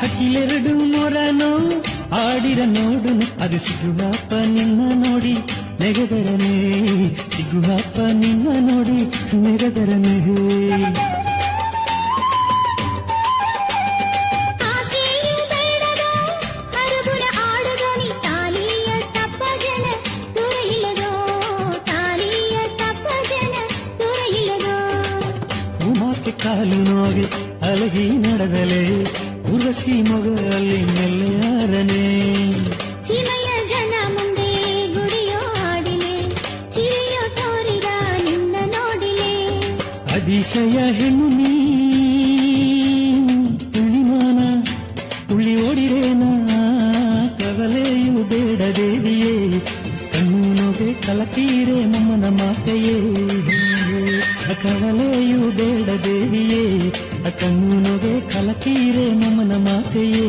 ಅಖಿಲೆರಡು ಮೊರನೋ ಆಡಿರ ನೋಡುನು ಅದು ಸಿಗುವಪ್ಪ ನಿನ್ನ ನೋಡಿ ನೆಗದರನೇ ಸಿಗುವಪ್ಪ ನಿನ್ನ ನೋಡಿ ನೆಗದರನೇ ಕಾಲು ನೋಗೆ ಅಲಗಿ ನಡೆದಲೆ ಉರ್ವಸಿ ಮೊಗಲಿ ನೆಲ್ಲೆಯಾರನೆ ಸೀಮೆಯ ಜನ ಮುಂದೆ ಗುಡಿಯೋ ಆಡಿಲೆ ಸಿರಿಯೋ ತೋರಿದ ನಿನ್ನ ನೋಡಿಲೆ ಅದಿಶಯ ಹೆಣ್ಣು ನೀ ತುಳಿಮಾನ ತುಳಿ ಓಡಿರೇನ ಕವಲೆಯು ಬೇಡ ದೇವಿಯೇ ಕಣ್ಣು ನೋಗೆ ಕಲಕೀರೆ ಮೊಮ್ಮನ ಮಾತೆಯೇ ಕವಲೆಯು ಬೇಡ ದೇವಿಯೇ ಕಣ್ಣು ನೋಗೆ ಕಲಕೀರೆ ಮೊಮ್ಮನ ಮಾತೆಯೇ